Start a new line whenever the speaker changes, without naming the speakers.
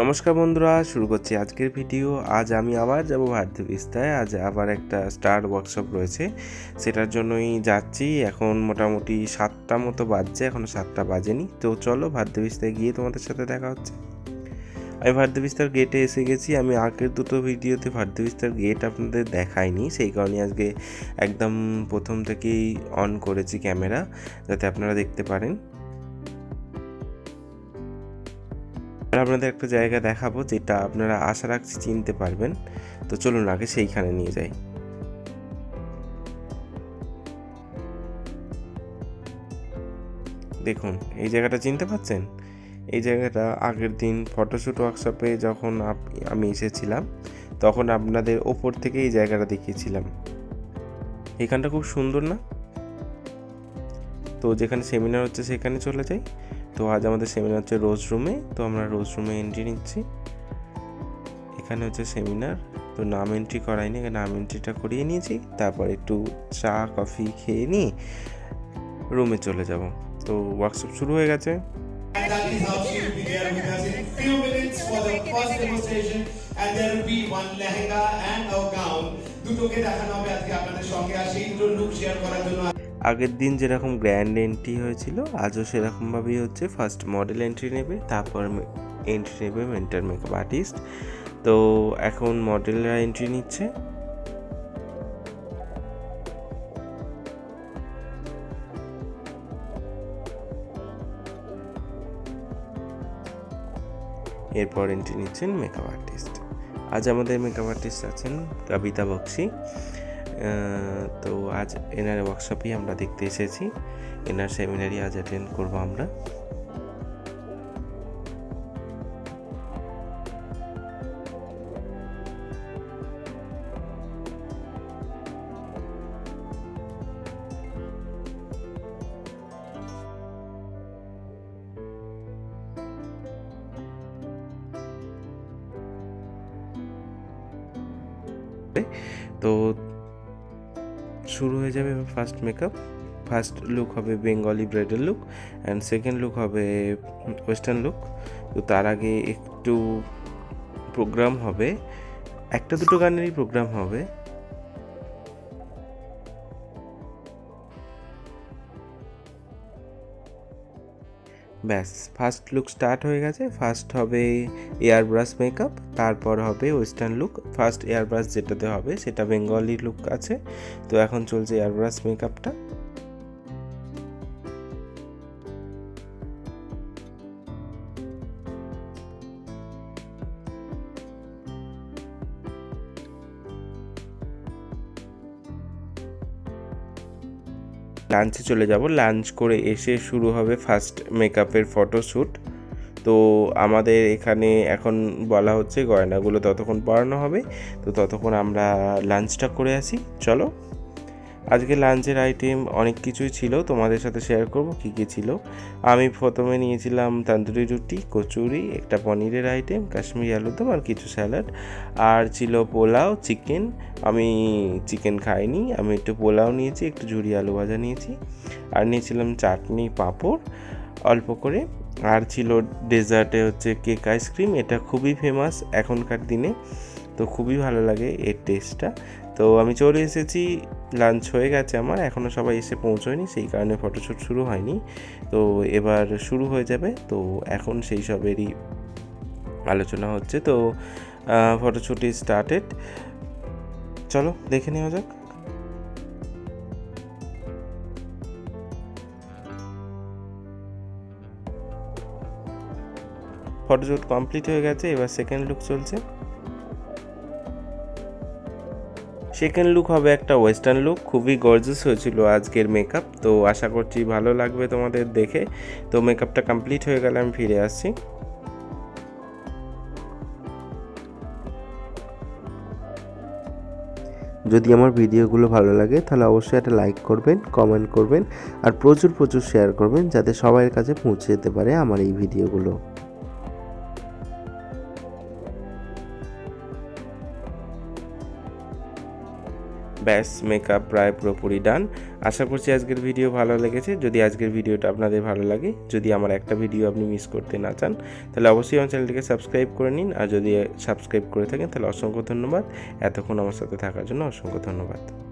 নমস্কার বন্ধুরা, শুরু করছি আজকের ভিডিও। আজ আমি আবার যাব ভারতীবিস্তায়। আজ আবার একটা স্টার ওয়ার্কশপ রয়েছে, সেটার জন্যই যাচ্ছি। এখন মোটামুটি 7টা মতো বাজছে, এখনও 7টা বাজেনি। তো চলো ভারতীবিস্তায় গিয়ে তোমাদের সাথে দেখা হচ্ছে। আমি ভারতীবিস্তার গেটে এসে গেছি। আমি আগের দুটো ভিডিওতে ভারতীবিস্তার গেট আপনাদের দেখাইনি, সেই কারণে আজকে একদম প্রথম থেকেই অন করেছি ক্যামেরা, যাতে আপনারা দেখতে পারেন। আপনাদের একটা জায়গা দেখাবো যেটা আপনারা আশা রাখছি চিনতে পারবেন। তো চলুন আগে সেইখানে নিয়ে যাই। দেখুন, এই জায়গাটা চিনতে পারছেন? এই জায়গাটা আগের দিন ফটোশ্যুট ওয়ার্কশপে যখন আমি এসেছিলাম, তখন আপনাদের ওপর থেকে এই জায়গাটা দেখিয়েছিলাম। এখানটা খুব সুন্দর না? তো যেখানে সেমিনার হচ্ছে সেখানে চলে যাই। তো আজ আমাদের সেমিনার হচ্ছে রোজ রুমে। তো আমরা রোজ রুমে এন্ট্রি নিচ্ছি। এখানে হচ্ছে সেমিনার। তো নাম এন্ট্রি করাইনি, নাম এন্ট্রিটা করিয়ে নিয়েছি। তারপর একটু চা কফি খেয়ে নিয়ে রুমে চলে যাব। তো ওয়ার্কশপ শুরু হয়ে গেছে। আগের দিন যেরকম গ্র্যান্ড এন্ট্রি হয়েছিল, আজও সেরকমভাবেই হচ্ছে। ফার্স্ট মডেল এন্ট্রি নেবে, তারপর এন্ট্রি নেবে মেন্টর মেকআপ আর্টিস্ট। তো এখন মডেলরা এন্ট্রি নিচ্ছে। এরপর এন্ট্রি নিচ্ছেন মেকআপ আর্টিস্ট। আজ আমাদের মেকআপ আর্টিস্ট আছেন কবিতা বক্সি। তো আজ এনার ওয়ার্কশপই আমরা দেখতে এসেছি। এনার সেমিনারই আজ অ্যাটেন্ড করবো আমরা। তো শুরু হয়ে যাবে ফার্স্ট মেকআপ। ফার্স্ট লুক হবে Bengali bridal look, and second look হবে ওয়েস্টার্ন লুক। তো তার আগে একটু প্রোগ্রাম হবে, একটা দুটো গানেরই প্রোগ্রাম হবে। ব্যাস, ফার্স্ট লুক স্টার্ট হয়ে গেছে। ফার্স্ট হবে এয়ার ব্রাশ মেকআপ, তারপর হবে western look. First air brush যেটাতে হবে সেটা বেঙ্গলি লুক আছে। তো এখন চলছে এয়ার ব্রাশ মেকআপটা। লাঞ্চে চলে যাব। লাঞ্চ করে এসে শুরু হবে ফার্স্ট মেকআপের ফটোশ্যুট। তো আমাদের এখানে এখন বলা হচ্ছে গয়নাগুলো ততক্ষণ পরানো হবে। তো ততক্ষণ আমরা লাঞ্চটা করে আসি। চলো, আজকে লাঞ্চের আইটেম অনেক কিছুই ছিল, তোমাদের সাথে শেয়ার করব কী কী ছিল। আমি প্রথমে নিয়েছিলাম তন্দুরি রুটি, কচুরি, একটা পনিরের আইটেম, কাশ্মীরি আলুরদম আর কিছু স্যালাড। আর ছিল পোলাও, চিকেন। আমি চিকেন খাইনি, আমি একটু পোলাও নিয়েছি, একটু ঝুরি আলু ভাজা নিয়েছি। আর নিয়েছিলাম চাটনি, পাঁপড় অল্প করে। আর ছিল ডেজার্টে হচ্ছে কেক আইসক্রিম। এটা খুবই ফেমাস এখনকার দিনে, তো খুবই ভালো লাগে এর টেস্টটা। তো আমি চলে এসেছি, লাঞ্চ হয়ে গেছে আমার, এখনও সবাই এসে পৌঁছয়নি, সেই কারণে ফটোশ্যুট শুরু হয়নি। তো এবার শুরু হয়ে যাবে। তো এখন সেই সবেরই আলোচনা হচ্ছে। তো ফটোশ্যুট ইজ স্টার্টেড। চলো দেখে নেওয়া যাক। ফটোশ্যুট কমপ্লিট হয়ে গেছে, এবার সেকেন্ড লুক চলছে। সেকেন্ড লুক হবে একটা ওয়েস্টার্ন লুক। খুবই গর্জিয়াস হয়েছিল আজকের মেকআপ। তো আশা করছি ভালো লাগবে তোমাদের দেখে। তো মেকআপটা কমপ্লিট হয়ে গেলে আমি ফিরে আসছি। যদি আমার ভিডিওগুলো ভালো লাগে তাহলে অবশ্যই একটা লাইক করবেন, কমেন্ট করবেন, আর প্রচুর প্রচুর শেয়ার করবেন, যাতে সবার কাছে পৌঁছে যেতে পারে আমার এই ভিডিওগুলো। ব্যাস মেকআপ প্রায় পুরোপুরি ডান। আশা করছি আজকের ভিডিও ভালো লেগেছে। যদি আজকের ভিডিওটা আপনাদের ভালো লাগে, যদি আমার একটা ভিডিও আপনি মিস করতে না চান, তাহলে অবশ্যই আমার চ্যানেলটিকে সাবস্ক্রাইব করে নিন। আর যদি সাবস্ক্রাইব করে থাকেন তাহলে অসংখ্য ধন্যবাদ। এতক্ষণ আমার সাথে থাকার জন্য অসংখ্য ধন্যবাদ।